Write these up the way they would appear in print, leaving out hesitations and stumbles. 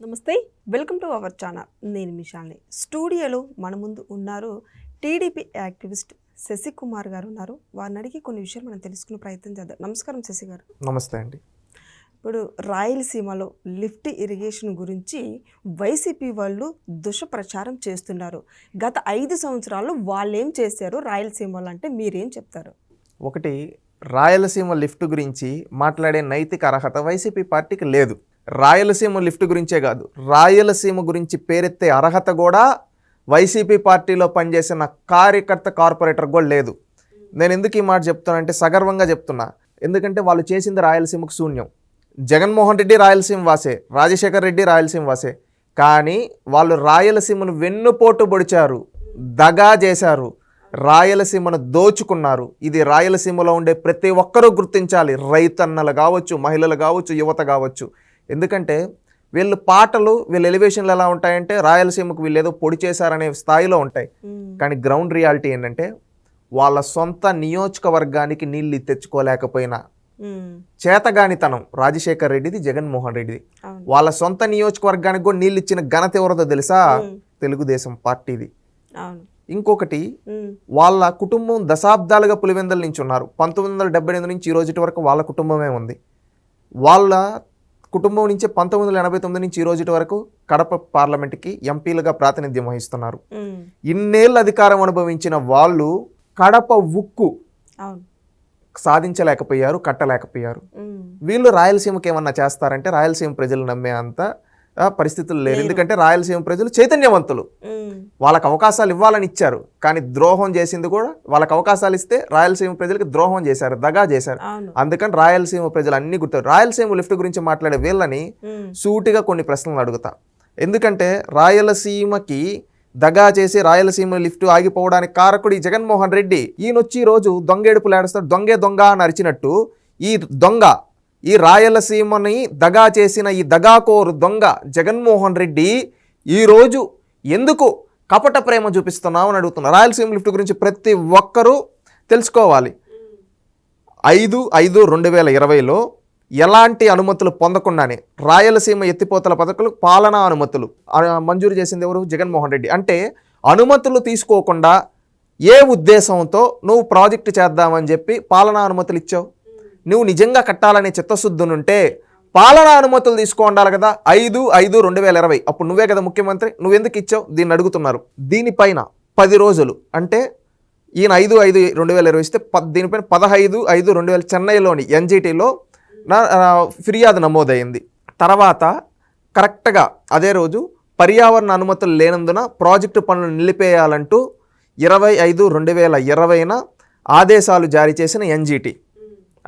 నమస్తే, welcome to our channel. నేను మిషాల్ని. స్టూడియోలో మన ముందు ఉన్నారు టీడీపీ యాక్టివిస్ట్ శశికుమార్ గారు ఉన్నారు. వారిని అడిగి కొన్ని విషయాలు మనం తెలుసుకునే ప్రయత్నం చేద్దాం. నమస్కారం శశి గారు. నమస్తే అండి. ఇప్పుడు రాయలసీమలో లిఫ్ట్ ఇరిగేషన్ గురించి వైసీపీ వాళ్ళు దుష్ప్రచారం చేస్తున్నారు. గత 5 సంవత్సరాల్లో వాళ్ళు ఏం చేశారు రాయలసీమలో అంటే మీరేం చెప్తారు? ఒకటి, రాయలసీమ లిఫ్ట్ గురించి మాట్లాడే నైతిక అర్హత వైసీపీ పార్టీకి లేదు. రాయలసీమ లిఫ్ట్ గురించే కాదు, రాయలసీమ గురించి పేరెత్తే అర్హత కూడా వైసీపీ పార్టీలో పనిచేసిన కార్యకర్త కార్పొరేటర్ కూడా లేదు. నేను ఎందుకు ఈ మాట చెప్తానంటే సగర్వంగా చెప్తున్నా. ఎందుకంటే వాళ్ళు చేసింది రాయలసీమకు శూన్యం. జగన్మోహన్ రెడ్డి రాయలసీమ వాసే, రాజశేఖర్ రెడ్డి రాయలసీమ వాసే. కానీ వాళ్ళు రాయలసీమను వెన్నుపోటు పొడిచారు, దగా చేశారు, రాయలసీమను దోచుకున్నారు. ఇది రాయలసీమలో ఉండే ప్రతి ఒక్కరూ గుర్తించాలి. రైతన్నలు కావచ్చు, మహిళలు కావచ్చు, యువత కావచ్చు. ఎందుకంటే వీళ్ళు పాటలు, వీళ్ళ ఎలివేషన్లు ఎలా ఉంటాయంటే రాయలసీమకు వీళ్ళు ఏదో పొడి చేశారనే స్థాయిలో ఉంటాయి. కానీ గ్రౌండ్ రియాలిటీ ఏంటంటే వాళ్ళ సొంత నియోజకవర్గానికి నీళ్ళు తెచ్చుకోలేకపోయినా చేతగానితనం రాజశేఖర్ రెడ్డిది, జగన్మోహన్ రెడ్డిది. వాళ్ళ సొంత నియోజకవర్గానికి కూడా నీళ్ళు ఇచ్చిన ఘనత ఎవరిదో తెలుసా? తెలుగుదేశం పార్టీది. ఇంకొకటి, వాళ్ళ కుటుంబం దశాబ్దాలుగా పులివెందుల నుంచి ఉన్నారు. 1978 నుంచి ఈ రోజు వరకు వాళ్ళ కుటుంబమే ఉంది. వాళ్ళ కుటుంబం నుంచే 1989 నుంచి ఈ రోజు వరకు కడప పార్లమెంట్కి ఎంపీలుగా ప్రాతినిధ్యం వహిస్తున్నారు. ఇన్నేళ్ళు అధికారం అనుభవించిన వాళ్ళు కడప ఉక్కు సాధించలేకపోయారు, కట్టలేకపోయారు. వీళ్ళు రాయలసీమకి ఏమన్నా చేస్తారంటే రాయలసీమ ప్రజలు నమ్మే అంత పరిస్థితులు లేరు. ఎందుకంటే రాయలసీమ ప్రజలు చైతన్యవంతులు. వాళ్ళకి అవకాశాలు ఇవ్వాలని ఇచ్చారు, కానీ ద్రోహం చేసింది కూడా వాళ్ళకి అవకాశాలు ఇస్తే రాయలసీమ ప్రజలకి ద్రోహం చేశారు, దగా చేశారు. అందుకని రాయలసీమ ప్రజలు అన్ని గుర్తారు. రాయలసీమ లిఫ్ట్ గురించి మాట్లాడే వీళ్ళని సూటిగా కొన్ని ప్రశ్నలు అడుగుతా. ఎందుకంటే రాయలసీమకి దగా చేసి రాయలసీమ లిఫ్ట్ ఆగిపోవడానికి కారకుడు ఈ జగన్మోహన్ రెడ్డి. ఈయనొచ్చి ఈ రోజు దొంగేడుపులు ఏడుస్తాడు. దొంగే దొంగ అని అరిచినట్టు ఈ దొంగ, ఈ రాయలసీమని దగా చేసిన ఈ దగాకోరు దొంగ జగన్మోహన్ రెడ్డి ఈరోజు ఎందుకు కపట ప్రేమ చూపిస్తున్నావు అని అడుగుతున్నా. రాయలసీమ లిఫ్ట్ గురించి ప్రతి ఒక్కరూ తెలుసుకోవాలి. 5/5/2020లో ఎలాంటి అనుమతులు పొందకుండానే రాయలసీమ ఎత్తిపోతల పథకాలు పాలనా అనుమతులు మంజూరు చేసింది ఎవరు? జగన్మోహన్ రెడ్డి. అంటే అనుమతులు తీసుకోకుండా ఏ ఉద్దేశంతో నువ్వు ప్రాజెక్టు చేద్దామని చెప్పి పాలనా అనుమతులు ఇచ్చావు? నువ్వు నిజంగా కట్టాలనే చిత్తశుద్ధునుంటే పాలనా అనుమతులు తీసుకో ఉండాలి కదా. 5/5/2020 అప్పుడు నువ్వే కదా ముఖ్యమంత్రి, నువ్వెందుకు ఇచ్చావు దీన్ని అడుగుతున్నారు. దీనిపైన 10 రోజులు అంటే ఈయన 5/5/2020 ఇస్తే దీనిపైన 15/5/2020 చెన్నైలోని NGTలో ఫిర్యాదు నమోదైంది. తర్వాత కరెక్ట్గా అదే రోజు పర్యావరణ అనుమతులు లేనందున ప్రాజెక్టు పనులు నిలిపేయాలంటూ 20/5/2020న ఆదేశాలు జారీ చేసిన NGT.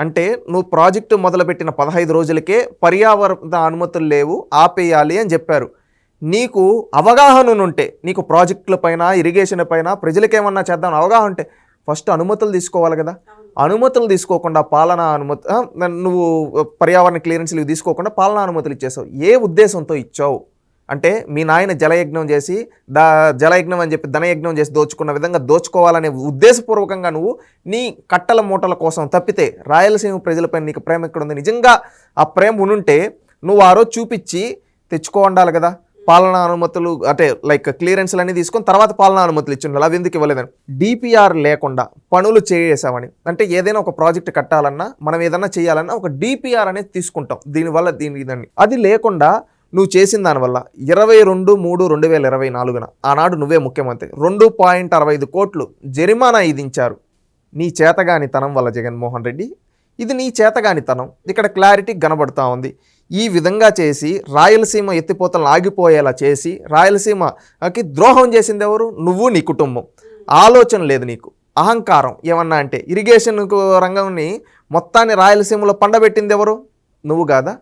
అంటే నువ్వు ప్రాజెక్టు మొదలుపెట్టిన 15 రోజులకే పర్యావరణ అనుమతులు లేవు, ఆపేయాలి అని చెప్పారు. నీకు అవగాహన ఉంటే, నీకు ప్రాజెక్టుల పైన, ఇరిగేషన్ పైన ప్రజలకేమన్నా చేద్దాం అవగాహన ఉంటే ఫస్ట్ అనుమతులు తీసుకోవాలి కదా. అనుమతులు తీసుకోకుండా పాలనా అనుమతి, నువ్వు పర్యావరణ క్లియరెన్స్లు ఇవి తీసుకోకుండా పాలనా అనుమతులు ఇచ్చేసావు. ఏ ఉద్దేశంతో ఇచ్చావు అంటే మీ నాయన జలయజ్ఞం చేసి జలయజ్ఞం అని చెప్పి ధనయజ్ఞం చేసి దోచుకున్న విధంగా దోచుకోవాలనే ఉద్దేశపూర్వకంగా నువ్వు నీ కట్టల మూటల కోసం తప్పితే రాయలసీమ ప్రజలపై నీకు ప్రేమ ఎక్కడ ఉంది? నిజంగా ఆ ప్రేమ ఉనుంటే నువ్వు ఆ రోజు చూపించి తెచ్చుకో ఉండాలి కదా. పాలనా అనుమతులు అంటే లైక్ క్లియరెన్స్లు అన్నీ తీసుకొని తర్వాత పాలనా అనుమతులు ఇచ్చిండాలి. అవి ఎందుకు ఇవ్వలేదని. DPR లేకుండా పనులు చేసామని అంటే ఏదైనా ఒక ప్రాజెక్ట్ కట్టాలన్నా మనం ఏదన్నా చేయాలన్నా ఒక DPR అనేది తీసుకుంటాం. దీనివల్ల ఇదని అది లేకుండా నువ్వు చేసిన దానివల్ల 22/3/2024 ఆనాడు నువ్వే ముఖ్యమంత్రి 2.65 కోట్లు జరిమానా విధించారు. నీ చేతగానితనం వల్ల జగన్మోహన్ రెడ్డి, ఇది నీ చేతగానితనం ఇక్కడ క్లారిటీ కనబడుతూ ఉంది. ఈ విధంగా చేసి రాయలసీమ ఎత్తిపోతలను ఆగిపోయేలా చేసి రాయలసీమకి ద్రోహం చేసింది ఎవరు? నువ్వు, నీ కుటుంబం. ఆలోచన లేదు నీకు, అహంకారం. ఏమన్నా అంటే ఇరిగేషన్ రంగంని మొత్తాన్ని రాయలసీమలో పండబెట్టింది ఎవరు? నువ్వు కాదా?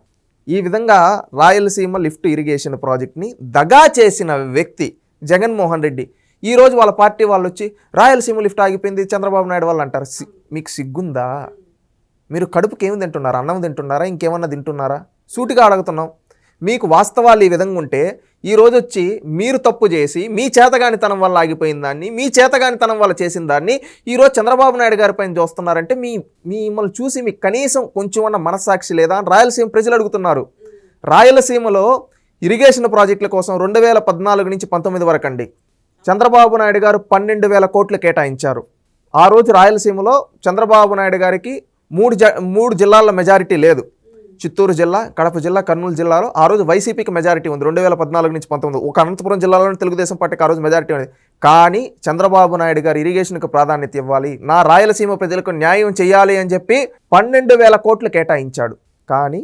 ఈ విధంగా రాయలసీమ లిఫ్ట్ ఇరిగేషన్ ప్రాజెక్ట్ని దగా చేసిన వ్యక్తి జగన్మోహన్ రెడ్డి. ఈరోజు వాళ్ళ పార్టీ వాళ్ళు వచ్చి రాయలసీమ లిఫ్ట్ ఆగిపోయింది చంద్రబాబు నాయుడు వాళ్ళు అంటారు. మీకు సిగ్గుందా? మీరు కడుపుకి ఏమి తింటున్నారా? అన్నం తింటున్నారా? ఇంకేమన్నా తింటున్నారా? సూటిగా అడుగుతున్నాం. మీకు వాస్తవాలు ఈ విధంగా ఉంటే ఈరోజు వచ్చి మీరు తప్పు చేసి మీ చేతగానితనం వల్ల ఆగిపోయిన దాన్ని, మీ చేతగానితనం వల్ల చేసిన దాన్ని ఈరోజు చంద్రబాబు నాయుడు గారి పైన చూస్తున్నారంటే మిమ్మల్ని చూసి మీకు కనీసం కొంచెం అన్న మనస్సాక్షి లేదా అని రాయలసీమ ప్రజలు అడుగుతున్నారు. రాయలసీమలో ఇరిగేషన్ ప్రాజెక్టుల కోసం 2014 నుంచి 19 వరకు అండి చంద్రబాబు నాయుడు గారు 12,000 కోట్లు కేటాయించారు. ఆ రోజు రాయలసీమలో చంద్రబాబు నాయుడు గారికి మూడు జిల్లాల మెజారిటీ లేదు. చిత్తూరు జిల్లా, కడప జిల్లా, కర్నూలు జిల్లాలో ఆ రోజు వైసీపీకి మెజారిటీ ఉంది 2014 నుంచి 19. ఒక అనంతపురం జిల్లాలోని తెలుగుదేశం పార్టీకి ఆ రోజు మెజారిటీ ఉంది. కానీ చంద్రబాబు నాయుడు గారు ఇరిగేషన్కు ప్రాధాన్యత ఇవ్వాలి, నా రాయలసీమ ప్రజలకు న్యాయం చేయాలి అని చెప్పి 12,000 కోట్లు కేటాయించాడు. కానీ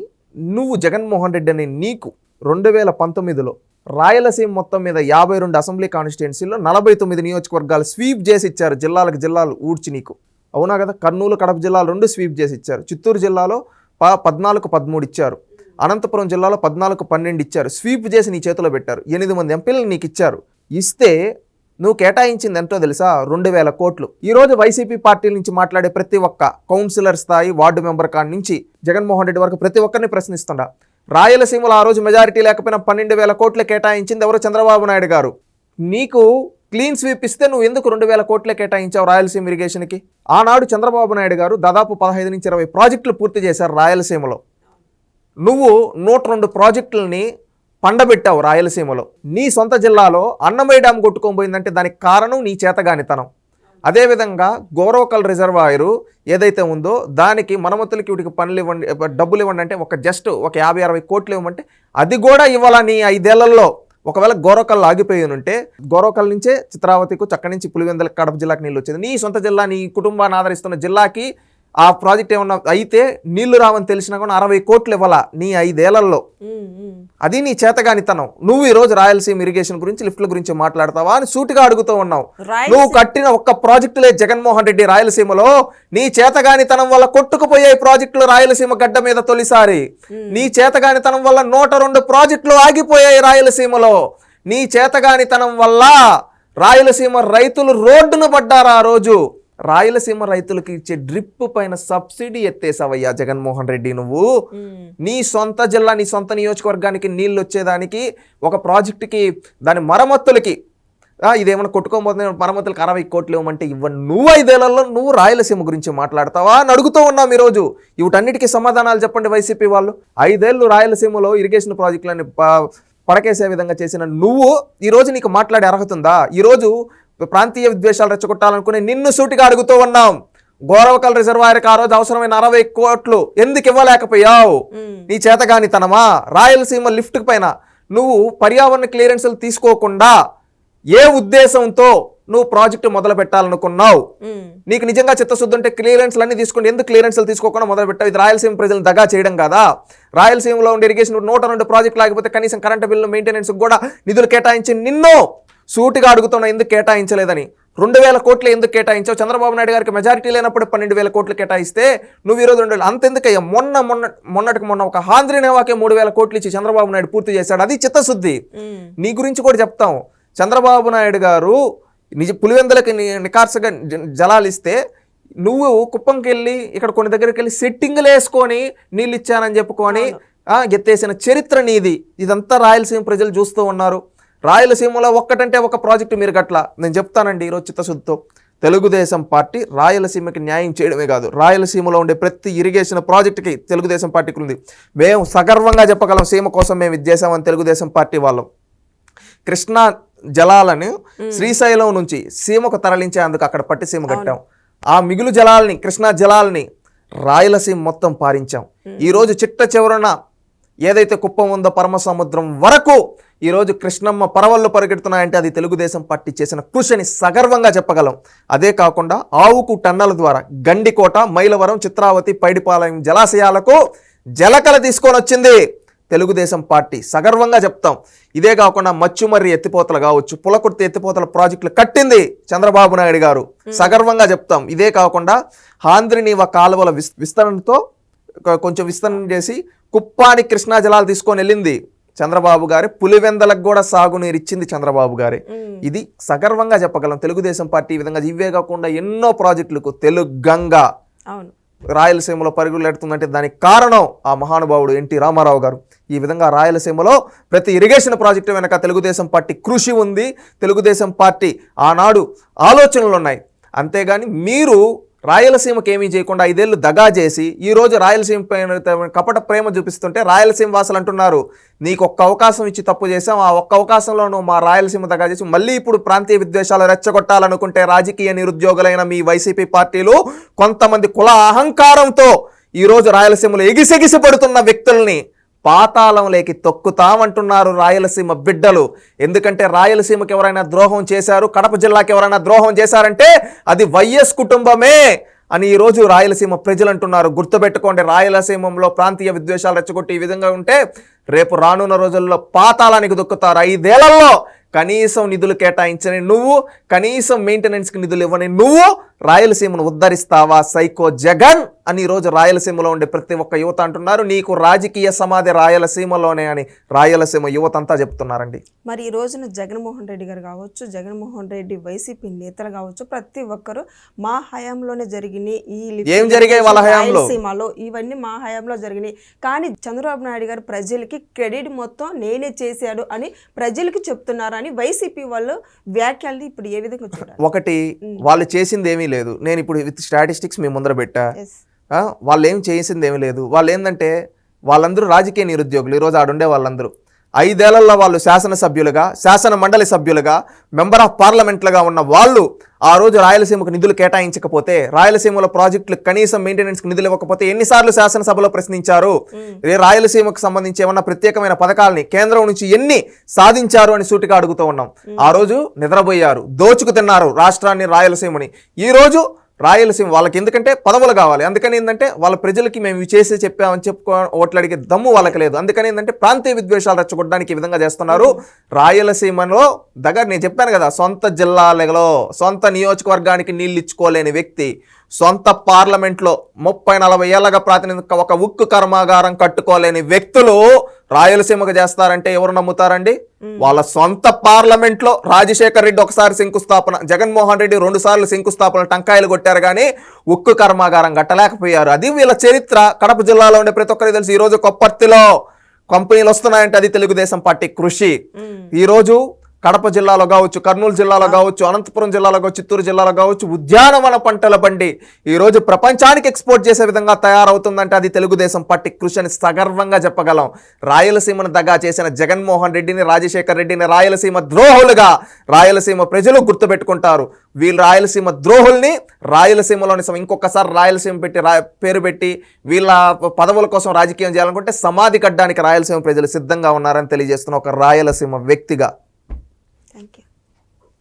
నువ్వు జగన్మోహన్ రెడ్డి అని నీకు 2019లో రాయలసీమ మొత్తం మీద 52 అసెంబ్లీ కాన్స్టిట్యున్సీల్లో 49 నియోజకవర్గాలు స్వీప్ చేసి ఇచ్చారు. జిల్లాలు ఊడ్చి నీకు, అవునా కదా? కర్నూలు, కడప జిల్లాలు 2 స్వీప్ చేసి ఇచ్చారు. చిత్తూరు జిల్లాలో 14-13 ఇచ్చారు. అనంతపురం జిల్లాలో 14-12 ఇచ్చారు. స్వీప్ చేసి నీ చేతిలో పెట్టారు. 8 మంది ఎంపీలను నీకు ఇచ్చారు. ఇస్తే నువ్వు కేటాయించింది ఎంతో తెలుసా? 2,000 కోట్లు. ఈరోజు వైసీపీ పార్టీ నుంచి మాట్లాడే ప్రతి ఒక్క కౌన్సిలర్ స్థాయి, వార్డు మెంబర్ కాడి నుంచి జగన్మోహన్ రెడ్డి వరకు ప్రతి ఒక్కరిని ప్రశ్నిస్తుండ. రాయలసీమలో ఆ రోజు మెజారిటీ లేకపోయినా 12,000 కోట్లు కేటాయించింది ఎవరు? చంద్రబాబు నాయుడు గారు. నీకు క్లీన్ స్వీప్ ఇస్తే నువ్వు ఎందుకు 2,000 కోట్లే కేటాయించావు రాయలసీమ ఇరిగేషన్కి? ఆనాడు చంద్రబాబు నాయుడు గారు దాదాపు 15 నుంచి 20 ప్రాజెక్టులు పూర్తి చేశారు రాయలసీమలో. నువ్వు 102 ప్రాజెక్టులని పండబెట్టావు రాయలసీమలో. నీ సొంత జిల్లాలో అన్నమయ్య డ్యామ్ కొట్టుకోబోయిందంటే దానికి కారణం నీ చేతగానితనం. అదేవిధంగా గోరోకల్ రిజర్వాయరు ఏదైతే ఉందో దానికి మరమ్మతులకి వీటికి పనులు ఇవ్వండి, డబ్బులు ఇవ్వండి అంటే ఒక 50-60 కోట్లు ఇవ్వమంటే అది కూడా ఇవ్వాలా నీ 5 ఏళ్లలో? ఒకవేళ గోరోకల్ ఆగిపోయి ఉంటే గోరోకల్ నుంచే చిత్రావతికు, చక్కడి నుంచి పులివెందులకు, కడప జిల్లాకి నీళ్ళు వచ్చేది. నీ సొంత జిల్లా, నీ కుటుంబాన్ని ఆదరిస్తున్న జిల్లాకి ఆ ప్రాజెక్ట్ ఏమన్నా అయితే నీళ్లు రావని తెలిసినా కూడా 60 కోట్లు ఇవ్వాలా నీ 5 ఏళ్లలో? అది నీ చేతగానితనం. నువ్వు ఈరోజు రాయలసీమ ఇరిగేషన్ గురించి, లిఫ్ట్ల గురించి మాట్లాడతావా అని సూటిగా అడుగుతూ ఉన్నావు. నువ్వు కట్టిన ఒక్క ప్రాజెక్టులే జగన్మోహన్ రెడ్డి రాయలసీమలో. నీ చేతగానితనం వల్ల కొట్టుకుపోయే ప్రాజెక్టులు రాయలసీమ గడ్డ మీద తొలిసారి. నీ చేతగానితనం వల్ల 102 ప్రాజెక్టులు ఆగిపోయాయి రాయలసీమలో. నీ చేతగానితనం వల్ల రాయలసీమ రైతులు రోడ్డును పడ్డారు. ఆ రోజు రాయలసీమ రైతులకు ఇచ్చే డ్రిప్ పైన సబ్సిడీ ఎత్తేసావయ్యా జగన్మోహన్ రెడ్డి నువ్వు. నీ సొంత జిల్లా, నీ సొంత నియోజకవర్గానికి నీళ్ళు వచ్చేదానికి ఒక ప్రాజెక్టుకి దాని మరమ్మతులకి ఇదేమన్నా కొట్టుకోబోతుంది మరమ్మతులకు 60 కోట్లు ఇవ్వమంటే నువ్వు 5 ఏళ్లలో నువ్వు రాయలసీమ గురించి మాట్లాడతావా అని అడుగుతూ ఉన్నాం ఈరోజు. వీటన్నిటికీ సమాధానాలు చెప్పండి వైసీపీ వాళ్ళు. 5 ఏళ్ళు రాయలసీమలో ఇరిగేషన్ ప్రాజెక్టులని పడకేసే విధంగా చేసిన నువ్వు ఈరోజు నీకు మాట్లాడే అర్హత ఉందా? ఈరోజు ప్రాంతీయ విద్వేషాలు రెచ్చగొట్టాలనుకునే నిన్ను సూటిగా అడుగుతూ ఉన్నాం. గోరవకల్ రిజర్వాయర్కి ఆ రోజు అవసరమైన 60 కోట్లు ఎందుకు ఇవ్వలేకపోయావు? నీ చేతగానితనమా? రాయలసీమ లిఫ్ట్ పైన నువ్వు పర్యావరణ క్లియరెన్స్లు తీసుకోకుండా ఏ ఉద్దేశంతో నువ్వు ప్రాజెక్టు మొదలు పెట్టాలనుకున్నావు? నీకు నిజంగా చిత్తశుద్ధి ఉంటే క్లియరెన్స్లు అన్ని తీసుకుంటే ఎందుకు క్లియరెన్స్లు తీసుకోకుండా మొదలు పెట్టావు? ఇది రాయలసీమ ప్రజలను దగా చేయడం కాదా? రాయలసీమలో ఉండే ఇరిగేషన్ 102 ప్రాజెక్టులు ఆగిపోతే కనీసం కరెంటు బిల్లు మెయింటెనెన్స్ కూడా నిధులు కేటాయించి నిన్ను సూటిగా అడుగుతున్నా ఎందుకు కేటాయించలేదని. 2,000 కోట్లు ఎందుకు కేటాయించావు? చంద్రబాబు నాయుడు గారికి మెజారిటీ లేనప్పుడు 12,000 కోట్లు కేటాయిస్తే నువ్వు ఈరోజు 2,000 అంతెందుకయ్యా? మొన్నటికి ఒక హాంద్రీనేవాకే 3,000 కోట్లు ఇచ్చి చంద్రబాబు నాయుడు పూర్తి చేశాడు. అది చిత్తశుద్ధి. నీ గురించి కూడా చెప్తాం. చంద్రబాబు నాయుడు గారు పులివెందులకి నికార్సగా జలాలు ఇస్తే నువ్వు కుప్పంకి వెళ్ళి ఇక్కడ కొన్ని దగ్గరికి వెళ్ళి సెట్టింగ్లు వేసుకొని నీళ్ళు ఇచ్చానని చెప్పుకొని ఎత్తేసిన చరిత్ర నీది. ఇదంతా రాయలసీమ ప్రజలు చూస్తూ ఉన్నారు. రాయలసీమలో ఒక్కటంటే ఒక ప్రాజెక్టు మీరు గట్లా. నేను చెప్తానండి ఈరోజు చిత్తశుద్ధితో, తెలుగుదేశం పార్టీ రాయలసీమకి న్యాయం చేయడమే కాదు, రాయలసీమలో ఉండే ప్రతి ఇరిగేషన్ ప్రాజెక్టుకి తెలుగుదేశం పార్టీకి ఉంది. మేము సగర్వంగా చెప్పగలం, సీమ కోసం మేము ఇది చేసామని తెలుగుదేశం పార్టీ వాళ్ళం. కృష్ణా జలాలను శ్రీశైలం నుంచి సీమకు తరలించేందుకు అక్కడ పట్టిసీమ కట్టాం. ఆ మిగులు జలాల్ని, కృష్ణా జలాల్ని రాయలసీమ మొత్తం పారించాం. ఈరోజు చిట్ట చివరన ఏదైతే కుప్పం ఉందో పరమ సముద్రం వరకు ఈరోజు కృష్ణమ్మ పరవళ్ళు పరిగెడుతున్నాయంటే అది తెలుగుదేశం పార్టీ చేసిన కృషిని సగర్వంగా చెప్పగలం. అదే కాకుండా ఆవుకు టన్నల ద్వారా గండికోట, మైలవరం, చిత్రావతి, పైడిపాలెం జలాశయాలకు జలకళ తీసుకొని వచ్చింది తెలుగుదేశం పార్టీ, సగర్వంగా చెప్తాం. ఇదే కాకుండా మచ్చుమర్రి ఎత్తిపోతలు కావచ్చు, పులకుర్తి ఎత్తిపోతల ప్రాజెక్టులు కట్టింది చంద్రబాబు నాయుడు గారు, సగర్వంగా చెప్తాం. ఇదే కాకుండా హాంద్రినీవ కాలువల విస్తరణతో కొంచెం విస్తరణ చేసి కుప్పానికి కృష్ణా జలాలు తీసుకొని వెళ్ళింది చంద్రబాబు గారి. పులివెందలకు కూడా సాగునీరు ఇచ్చింది చంద్రబాబు గారి. ఇది సగర్వంగా చెప్పగలం. తెలుగుదేశం పార్టీ ఈ విధంగా ఇవే కాకుండా ఎన్నో ప్రాజెక్టులకు తెలుగంగా రాయలసీమలో పరుగులెడుతుందంటే దానికి కారణం ఆ మహానుభావుడు ఎన్టీ రామారావు గారు. ఈ విధంగా రాయలసీమలో ప్రతి ఇరిగేషన్ ప్రాజెక్టు వెనక తెలుగుదేశం పార్టీ కృషి ఉంది, తెలుగుదేశం పార్టీ ఆనాడు ఆలోచనలు ఉన్నాయి. అంతేగాని మీరు రాయలసీమకి ఏమీ చేయకుండా 5 ఏళ్ళు దగా చేసి ఈ రోజు రాయలసీమ పైన కపట ప్రేమ చూపిస్తుంటే రాయలసీమ వాసులు అంటున్నారు నీకు ఒక్క అవకాశం ఇచ్చి తప్పు చేసాం, ఆ ఒక్క అవకాశంలో నువ్వు మా రాయలసీమ దగా చేసి మళ్ళీ ఇప్పుడు ప్రాంతీయ విద్వేషాలు రెచ్చగొట్టాలనుకుంటే రాజకీయ నిరుద్యోగులైన మీ వైసీపీ పార్టీలు కొంతమంది కుల అహంకారంతో ఈరోజు రాయలసీమలో ఎగిసెగిసి పడుతున్న వ్యక్తుల్ని పాతాళంలోకి తొక్కుతామంటున్నారు రాయలసీమ బిడ్డలు. ఎందుకంటే రాయలసీమకి ఎవరైనా ద్రోహం చేశారు, కడప జిల్లాకి ఎవరైనా ద్రోహం చేశారంటే అది వైఎస్ కుటుంబమే అని ఈరోజు రాయలసీమ ప్రజలు అంటున్నారు. గుర్తుపెట్టుకోండి, రాయలసీమంలో ప్రాంతీయ విద్వేషాలు రెచ్చగొట్టి ఈ విధంగా ఉంటే రేపు రానున్న రోజుల్లో పాతాళానికి దొక్కుతారు. 5 ఏళ్లలో కనీసం నిధులు కేటాయించని నువ్వు, కనీసం మెయింటెనెన్స్కి నిధులు ఇవ్వని నువ్వు రాయలసీమను ఉద్ధరిస్తావా సైకో జగన్ అని ఈరోజు రాయలసీమలో ఉండే ప్రతి ఒక్క యువత అంటున్నారు. నీకు రాజకీయ సమాధి రాయలసీమలోనే అని రాయలసీమ యువత అంతా చెప్తున్నారండి. మరి ఈ రోజున జగన్మోహన్ రెడ్డి గారు కావచ్చు, జగన్మోహన్ రెడ్డి వైసీపీ నేతలు కావచ్చు, ప్రతి ఒక్కరు మా హయాంలోనే జరిగినాయి, ఈ ఏం జరిగాయి వాళ్ళ హయాంలో, రాయలసీమలో ఇవన్నీ మా హయాంలో జరిగినాయి. కానీ చంద్రబాబు నాయుడు గారు ప్రజలకి క్రెడిట్ మొత్తం నేనే చేశాడు అని ప్రజలకి చెప్తున్నారు అని వైసీపీ వాళ్ళు వ్యాఖ్యల్ని ఇప్పుడు ఏ విధంగా చూడాలి? ఒకటి, వాళ్ళు చేసింది ఏమీ లేదు. నేను ఇప్పుడు విత్ స్టాటిస్టిక్స్ మీ ముందర పెట్టా. Yes. వాళ్ళు ఏం చేసింది ఏమీ లేదు. వాళ్ళు ఏంటంటే వాళ్ళందరూ రాజకీయ నిరుద్యోగులు. ఈరోజు ఆడుండే వాళ్ళందరూ 5 ఏళ్లలో వాళ్ళు శాసనసభ్యులుగా, శాసన మండలి సభ్యులుగా, మెంబర్ ఆఫ్ పార్లమెంట్లుగా ఉన్న వాళ్ళు ఆ రోజు రాయలసీమకు నిధులు కేటాయించకపోతే, రాయలసీమలో ప్రాజెక్టులకు కనీసం మెయింటెనెన్స్కి నిధులు ఇవ్వకపోతే ఎన్నిసార్లు శాసనసభలో ప్రశ్నించారు? రాయలసీమకు సంబంధించి ఏమన్నా ప్రత్యేకమైన పథకాలని కేంద్రం నుంచి ఎన్ని సాధించారు అని సూటిగా అడుగుతూ ఉన్నాం. ఆ రోజు నిద్రపోయారు, దోచుకు తిన్నారు రాష్ట్రాన్ని, రాయలసీమని. ఈ రోజు రాయలసీమ వాళ్ళకి ఎందుకంటే పదవులు కావాలి. అందుకని ఏంటంటే వాళ్ళ ప్రజలకి మేము ఇవి చేసి చెప్పామని ఓట్లు అడిగే దమ్ము వాళ్ళకి లేదు. అందుకని ఏంటంటే ప్రాంతీయ విద్వేషాలు రెచ్చగొట్టడానికి ఈ విధంగా చేస్తున్నారు. రాయలసీమలో దగ్గర నేను చెప్పాను కదా, సొంత జిల్లాలలో సొంత నియోజకవర్గానికి నీళ్ళు ఇచ్చుకోలేని వ్యక్తి, సొంత పార్లమెంట్లో 30-40 ఏళ్ళగా ప్రాతినిధ్యం ఒక ఉక్కు కర్మాగారం కట్టుకోలేని వ్యక్తులు రాయలసీమకు చేస్తారంటే ఎవరు నమ్ముతారండి? వాళ్ళ సొంత పార్లమెంట్లో రాజశేఖర్ రెడ్డి ఒకసారి శంకుస్థాపన, జగన్మోహన్ రెడ్డి 2 సార్లు శంకుస్థాపన టంకాయలు కొట్టారు కానీ ఉక్కు కర్మాగారం కట్టలేకపోయారు. అది వీళ్ళ చరిత్ర. కడప జిల్లాలో ఉండే ప్రతి ఒక్కరికి తెలుసు. ఈరోజు కొప్పర్తిలో కంపెనీలు వస్తున్నాయంటే అది తెలుగుదేశం పార్టీ కృషి. ఈరోజు కడప జిల్లాలో కావచ్చు, కర్నూలు జిల్లాలో కావచ్చు, అనంతపురం జిల్లాలో కావచ్చు, చిత్తూరు జిల్లాలో కావచ్చు, ఉద్యానవన పంటల బండి ఈరోజు ప్రపంచానికి ఎక్స్పోర్ట్ చేసే విధంగా తయారవుతుందంటే అది తెలుగుదేశం పార్టీ కృషి అని సగర్వంగా చెప్పగలం. రాయలసీమను దగా చేసిన జగన్మోహన్ రెడ్డిని, రాజశేఖర్ రెడ్డిని రాయలసీమ ద్రోహులుగా రాయలసీమ ప్రజలు గుర్తుపెట్టుకుంటారు. వీళ్ళు రాయలసీమ ద్రోహుల్ని రాయలసీమలోని ఇంకొకసారి రాయలసీమ పెట్టి పేరు పెట్టి వీళ్ళ పదవుల కోసం రాజకీయం చేయాలనుకుంటే సమాధి కట్టడానికి రాయలసీమ ప్రజలు సిద్ధంగా ఉన్నారని తెలియజేస్తున్న ఒక రాయలసీమ వ్యక్తిగా. Thank you.